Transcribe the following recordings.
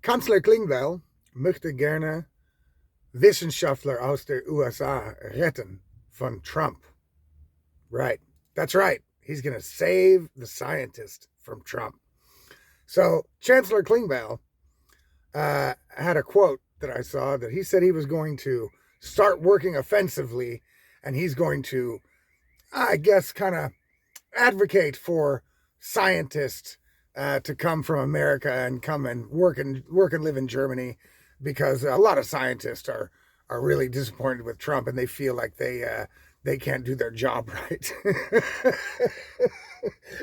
Chancellor Klingbeil möchte gerne Wissenschaftler aus der USA retten von Trump. Right. That's right. He's going to save the scientist from Trump. So Chancellor Klingbeil had a quote that I saw that he said he was going to start working offensively and he's going to, I guess, kind of advocate for scientists to come from America and come and work and live in Germany, because a lot of scientists are really disappointed with Trump and they feel like they can't do their job right.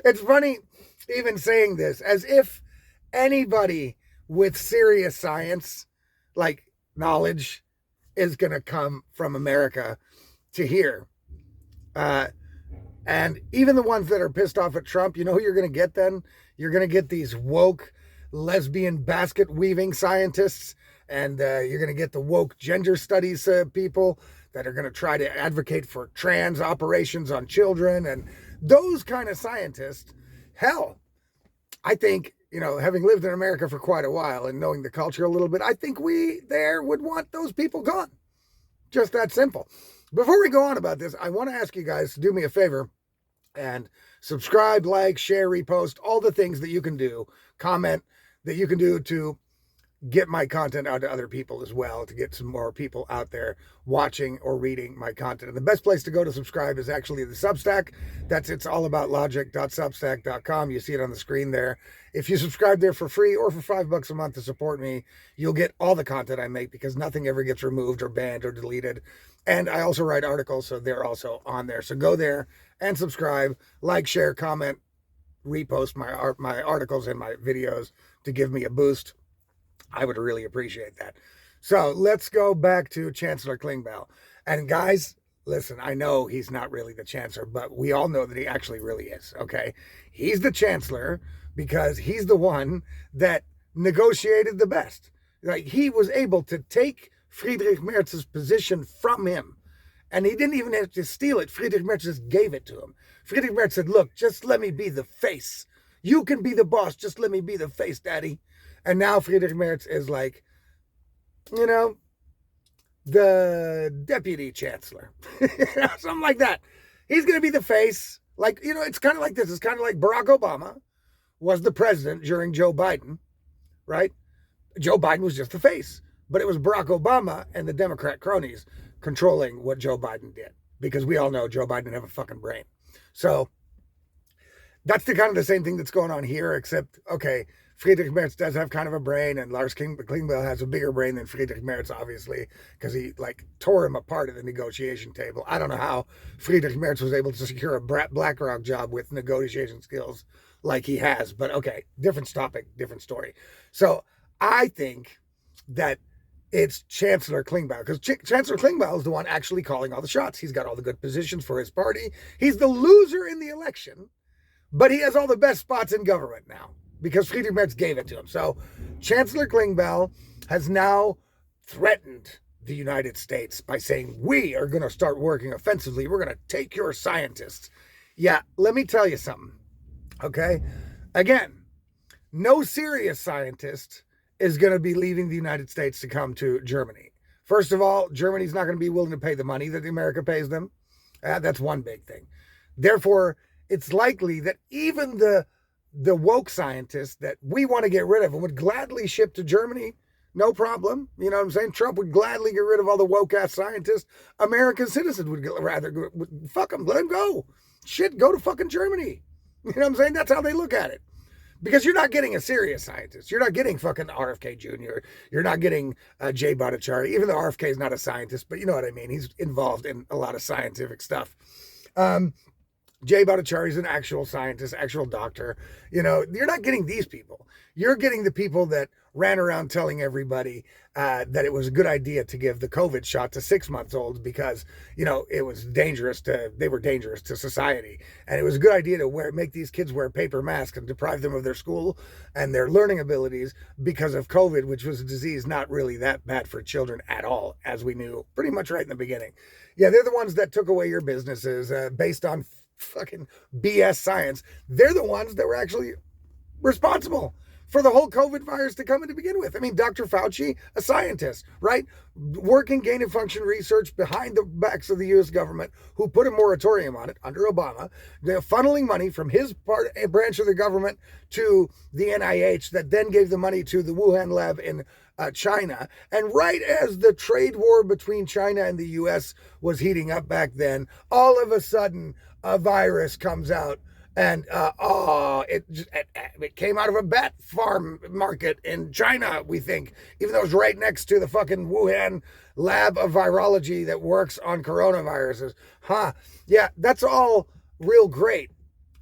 It's funny even saying this, as if anybody with serious science, like knowledge, is going to come from America to here. And even the ones that are pissed off at Trump, you know who you're going to get then? You're going to get these woke lesbian basket weaving scientists, and you're going to get the woke gender studies people that are going to try to advocate for trans operations on children. And those kind of scientists, hell, I think, having lived in America for quite a while and knowing the culture a little bit, I think we there would want those people gone. Just that simple. Before we go on about this, I want to ask you guys to do me a favor and subscribe, like, share, repost, all the things that you can do, comment that you can do to get my content out to other people as well, to get some more people out there watching or reading my content. And the best place to go to subscribe is actually the Substack. It's allaboutlogic.substack.com. You see it on the screen there. If you subscribe there for free or for $5 a month to support me, you'll get all the content I make, because nothing ever gets removed or banned or deleted. And I also write articles, so they're also on there. So go there and subscribe, like, share, comment, repost my articles and my videos to give me a boost. I would really appreciate that. So let's go back to Chancellor Klingbeil. And guys, listen, I know he's not really the chancellor, but we all know that he actually really is, okay? He's the chancellor because he's the one that negotiated the best. Like, he was able to take Friedrich Merz's position from him. And he didn't even have to steal it. Friedrich Merz just gave it to him. Friedrich Merz said, look, just let me be the face. You can be the boss. Just let me be the face, daddy. And now Friedrich Merz is like, the deputy chancellor. Something like that. He's going to be the face. Like, it's kind of like this. It's kind of like Barack Obama was the president during Joe Biden, right? Joe Biden was just the face. But it was Barack Obama and the Democrat cronies controlling what Joe Biden did, because we all know Joe Biden didn't have a fucking brain. So that's the kind of the same thing that's going on here, except, okay, Friedrich Merz does have kind of a brain, and Lars Klingbeil has a bigger brain than Friedrich Merz, obviously, because he tore him apart at the negotiation table. I don't know how Friedrich Merz was able to secure a BlackRock job with negotiation skills like he has, but okay, different topic, different story. So I think that it's Chancellor Klingbeil, because Chancellor Klingbeil is the one actually calling all the shots. He's got all the good positions for his party. He's the loser in the election, but he has all the best spots in government now, because Friedrich Merz gave it to him. So Chancellor Klingbeil has now threatened the United States by saying, we are going to start working offensively. We're going to take your scientists. Yeah, let me tell you something, okay? Again, no serious scientist is going to be leaving the United States to come to Germany. First of all, Germany's not going to be willing to pay the money that America pays them. That's one big thing. Therefore, it's likely that even the woke scientists that we want to get rid of and would gladly ship to Germany, no problem. You know what I'm saying? Trump would gladly get rid of all the woke ass scientists. American citizens would rather fuck them, let them go. Shit, go to fucking Germany. You know what I'm saying? That's how they look at it. Because you're not getting a serious scientist. You're not getting fucking RFK Jr. You're not getting Jay Bhattacharya, even though RFK is not a scientist, but you know what I mean. He's involved in a lot of scientific stuff. Jay Bhattacharya is an actual scientist, actual doctor. You're not getting these people. You're getting the people that ran around telling everybody that it was a good idea to give the COVID shot to 6-month-olds because, it was dangerous they were dangerous to society. And it was a good idea to make these kids wear paper masks and deprive them of their school and their learning abilities because of COVID, which was a disease not really that bad for children at all, as we knew pretty much right in the beginning. Yeah, they're the ones that took away your businesses based on fucking BS science. They're the ones that were actually responsible for the whole COVID virus to come in to begin with. I mean, Dr. Fauci, a scientist, right? Working gain of function research behind the backs of the U.S. government, who put a moratorium on it under Obama. They're funneling money from his branch of the government to the NIH that then gave the money to the Wuhan lab in China. And right as the trade war between China and the U.S. was heating up back then, all of a sudden a virus comes out. And it came out of a bat farm market in China, we think, even though it's right next to the fucking Wuhan lab of virology that works on coronaviruses. Yeah, that's all real great.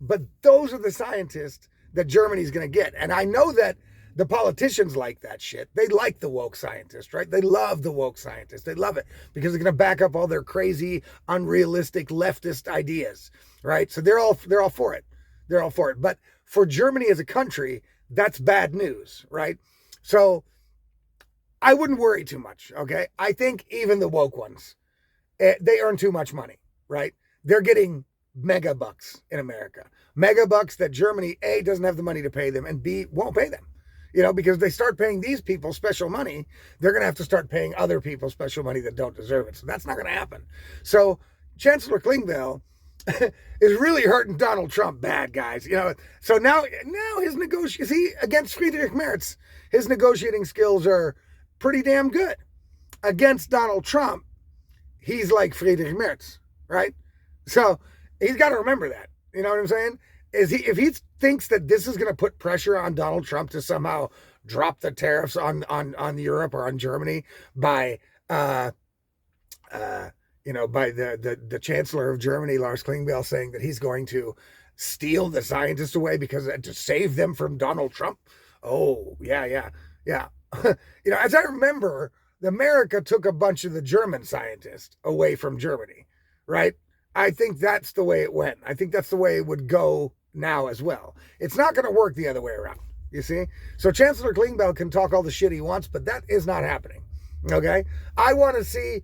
But those are the scientists that Germany's going to get. And I know that the politicians like that shit. They like the woke scientists, right? They love the woke scientists. They love it because they're going to back up all their crazy, unrealistic leftist ideas, right? So they're all for it. They're all for it. But for Germany as a country, that's bad news, right? So I wouldn't worry too much, okay? I think even the woke ones, they earn too much money, right? They're getting mega bucks in America. Mega bucks that Germany, A, doesn't have the money to pay them, and B, won't pay them. You know, because they start paying these people special money, they're going to have to start paying other people special money that don't deserve it. So that's not going to happen. So Chancellor Klingbeil is really hurting Donald Trump bad, guys. You know, so now his against Friedrich Merz, his negotiating skills are pretty damn good. Against Donald Trump, he's like Friedrich Merz, right? So he's got to remember that. You know what I'm saying? If he thinks that this is going to put pressure on Donald Trump to somehow drop the tariffs on Europe or on Germany by by the Chancellor of Germany, Lars Klingbeil, saying that he's going to steal the scientists away because to save them from Donald Trump. Oh, yeah. As I remember, America took a bunch of the German scientists away from Germany, right? I think that's the way it went. I think that's the way it would go now as well. It's not going to work the other way around, you see? So Chancellor Klingbeil can talk all the shit he wants, but that is not happening, okay? I want to see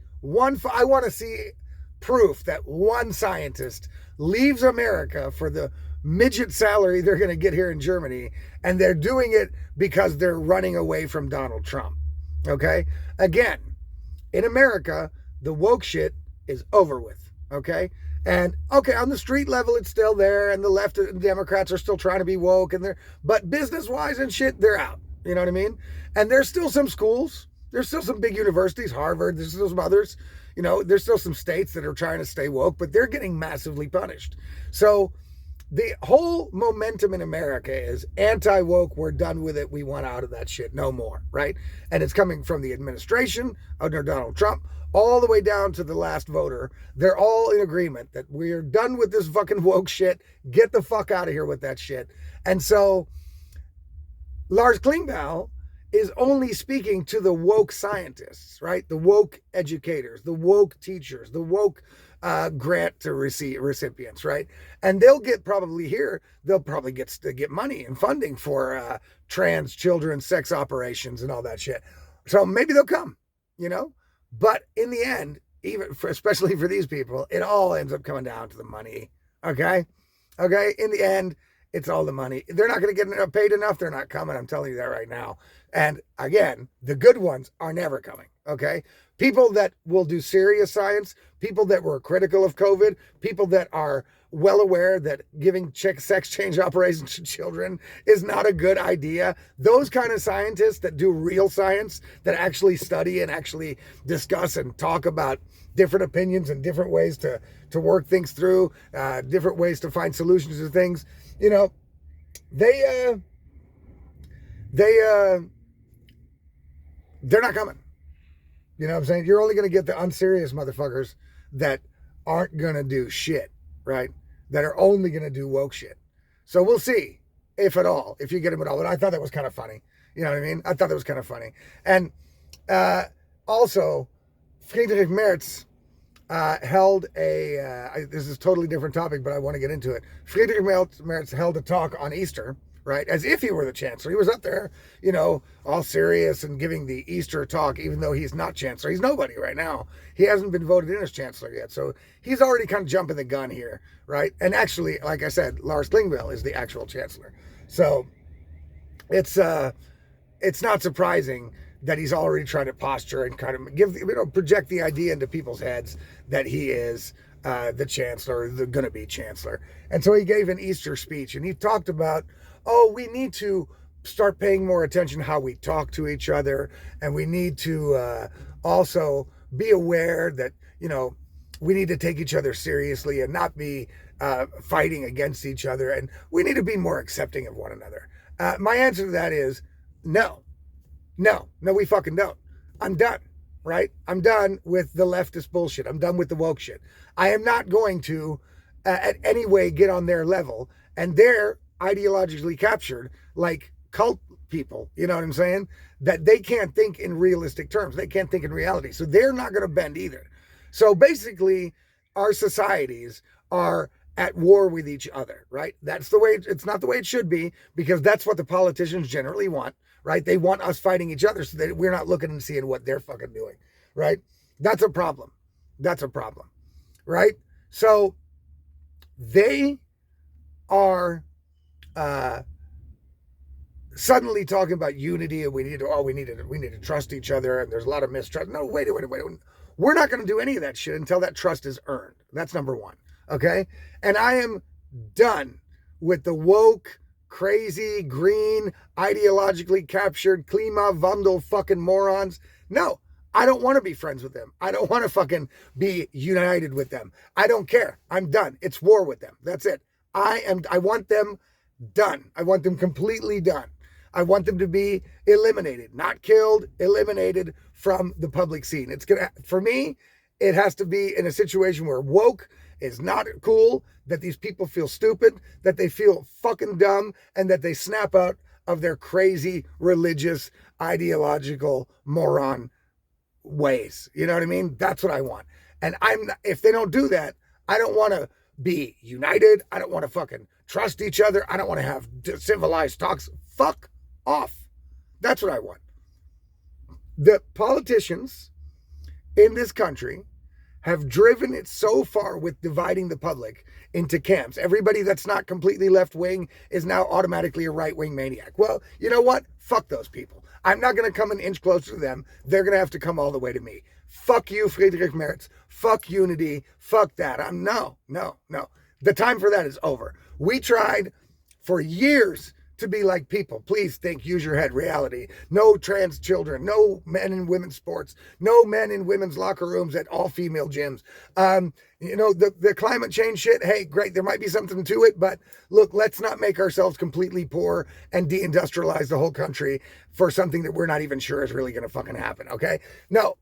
proof that one scientist leaves America for the midget salary they're going to get here in Germany, and they're doing it because they're running away from Donald Trump, okay? Again, in America, the woke shit is over with, okay? And okay, on the street level, it's still there, and the left and Democrats are still trying to be woke, but business-wise and shit, they're out. You know what I mean? And there's still some schools, there's still some big universities, Harvard, there's still some others. You know, there's still some states that are trying to stay woke, but they're getting massively punished. So the whole momentum in America is anti-woke. We're done with it. We want out of that shit. No more, right? And it's coming from the administration under Donald Trump all the way down to the last voter. They're all in agreement that we're done with this fucking woke shit. Get the fuck out of here with that shit. And so Lars Klingbeil is only speaking to the woke scientists, right? The woke educators, the woke teachers, the woke grant to recipients, right? And they'll probably get to get money and funding for trans children, sex operations and all that shit. So maybe they'll come, you know? But in the end, especially for these people, it all ends up coming down to the money, okay? Okay, in the end, it's all the money. They're not going to get paid enough. They're not coming. I'm telling you that right now. And again, the good ones are never coming, okay? People that will do serious science, people that were critical of COVID, people that are well aware that giving sex change operations to children is not a good idea. Those kind of scientists that do real science, that actually study and actually discuss and talk about different opinions and different ways to work things through, different ways to find solutions to things, you know, they're not coming. You know what I'm saying? You're only going to get the unserious motherfuckers that aren't going to do shit, right? That are only going to do woke shit. So we'll see, if at all, if you get them at all. But I thought that was kind of funny. You know what I mean? I thought that was kind of funny. And also, Friedrich Merz held this is a totally different topic, but I want to get into it. Friedrich Merz held a talk on Easter, right? As if he were the chancellor. He was up there, you know, all serious and giving the Easter talk, even though he's not chancellor. He's nobody right now. He hasn't been voted in as chancellor yet. So he's already kind of jumping the gun here, right? And actually, like I said, Lars Klingbeil is the actual chancellor. So it's not surprising that he's already trying to posture and kind of project the idea into people's heads that he is the chancellor, the going to be chancellor. And so he gave an Easter speech, and he talked about, oh, we need to start paying more attention how we talk to each other, and we need to also be aware that, we need to take each other seriously and not be fighting against each other, and we need to be more accepting of one another. My answer to that is no, we fucking don't. I'm done, right? I'm done with the leftist bullshit. I'm done with the woke shit. I am not going to, at any way, get on their level, and they're ideologically captured like cult people, you know what I'm saying? That they can't think in realistic terms. They can't think in reality. So they're not going to bend either. So basically, our societies are at war with each other, right? That's the way, it's not the way it should be, because that's what the politicians generally want, right? They want us fighting each other so that we're not looking and seeing what they're fucking doing, right? That's a problem. That's a problem, right? So they are suddenly talking about unity, and we need to trust each other, and there's a lot of mistrust. No, wait. We're not going to do any of that shit until that trust is earned. That's number one. Okay? And I am done with the woke, crazy, green, ideologically captured, Klimawandel fucking morons. No, I don't want to be friends with them. I don't want to fucking be united with them. I don't care. I'm done. It's war with them. That's it. I want them done. I want them completely done. I want them to be eliminated, not killed, eliminated from the public scene. For me, it has to be in a situation where woke is not cool, that these people feel stupid, that they feel fucking dumb, and that they snap out of their crazy religious, ideological moron ways. You know what I mean? That's what I want. And if they don't do that, I don't want to be united. I don't want to fucking trust each other. I don't want to have civilized talks. Fuck off. That's what I want. The politicians in this country have driven it so far with dividing the public into camps. Everybody that's not completely left-wing is now automatically a right-wing maniac. Well, you know what? Fuck those people. I'm not going to come an inch closer to them. They're going to have to come all the way to me. Fuck you, Friedrich Merz. Fuck unity. Fuck that. No. The time for that is over. We tried for years to be like people. Please think, use your head, reality. No trans children, no men in women's sports, no men in women's locker rooms at all female gyms. The climate change shit, hey, great, there might be something to it, but look, let's not make ourselves completely poor and deindustrialize the whole country for something that we're not even sure is really going to fucking happen, okay? No.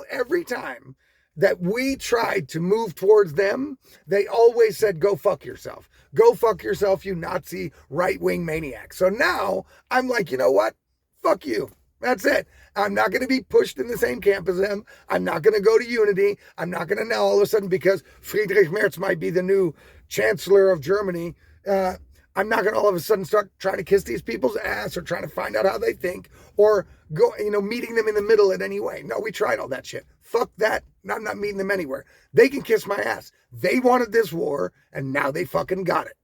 Every time that we tried to move towards them, they always said, go fuck yourself. Go fuck yourself, you Nazi right-wing maniac. So now I'm like, you know what? Fuck you. That's it. I'm not going to be pushed in the same camp as them. I'm not going to go to unity. I'm not going to now all of a sudden, because Friedrich Merz might be the new Chancellor of Germany, I'm not going to all of a sudden start trying to kiss these people's ass or trying to find out how they think or go, meeting them in the middle in any way. No, we tried all that shit. Fuck that. I'm not meeting them anywhere. They can kiss my ass. They wanted this war, and now they fucking got it.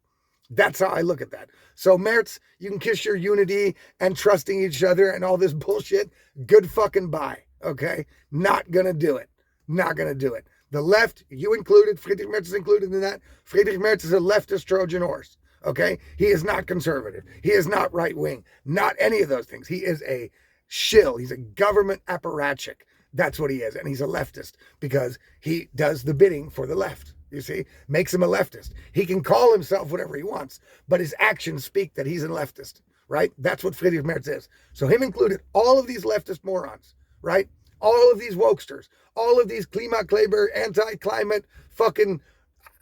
That's how I look at that. So, Merz, you can kiss your unity and trusting each other and all this bullshit. Good fucking bye, okay? Not gonna do it. Not gonna do it. The left, you included, Friedrich Merz is included in that. Friedrich Merz is a leftist Trojan horse. Okay? He is not conservative. He is not right-wing. Not any of those things. He is a shill. He's a government apparatchik. That's what he is. And he's a leftist because he does the bidding for the left. You see? Makes him a leftist. He can call himself whatever he wants, but his actions speak that he's a leftist, right? That's what Friedrich Merz is. So him included, all of these leftist morons, right? All of these wokesters, all of these Klimakleber, anti-climate, fucking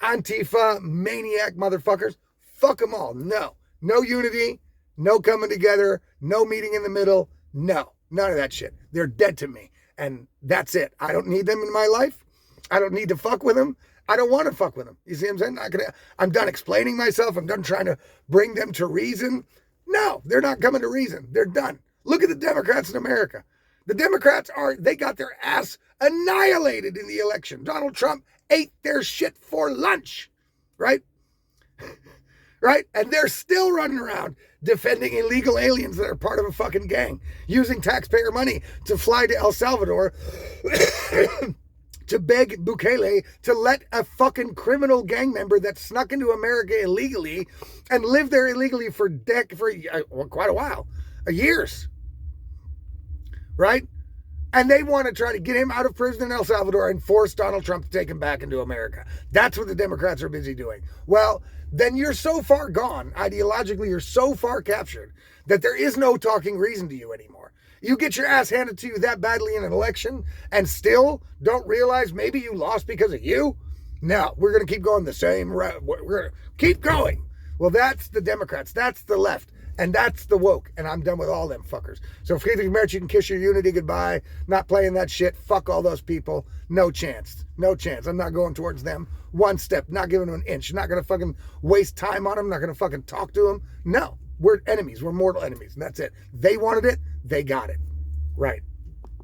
Antifa, maniac motherfuckers, fuck them all. No unity, no coming together, no meeting in the middle. No, none of that shit. They're dead to me. And that's it. I don't need them in my life. I don't need to fuck with them. I don't want to fuck with them. You see what I'm saying? I'm done explaining myself. I'm done trying to bring them to reason. No, they're not coming to reason. They're done. Look at the Democrats in America. The Democrats they got their ass annihilated in the election. Donald Trump ate their shit for lunch, right? Right? And they're still running around defending illegal aliens that are part of a fucking gang, using taxpayer money to fly to El Salvador to beg Bukele to let a fucking criminal gang member that snuck into America illegally and lived there illegally for quite a while, years, right? And they want to try to get him out of prison in El Salvador and force Donald Trump to take him back into America. That's what the Democrats are busy doing. Well, then you're so far gone, ideologically, you're so far captured that there is no talking reason to you anymore. You get your ass handed to you that badly in an election and still don't realize maybe you lost because of you? No, we're going to keep going the same route. We're going to keep going. Well, that's the Democrats. That's the left. And that's the woke. And I'm done with all them fuckers. So if Friedrich Merz, you can kiss your unity goodbye. Not playing that shit. Fuck all those people. No chance. No chance. I'm not going towards them. One step. Not giving them an inch. Not going to fucking waste time on them. Not going to fucking talk to them. No. We're enemies. We're mortal enemies. And that's it. They wanted it. They got it. Right.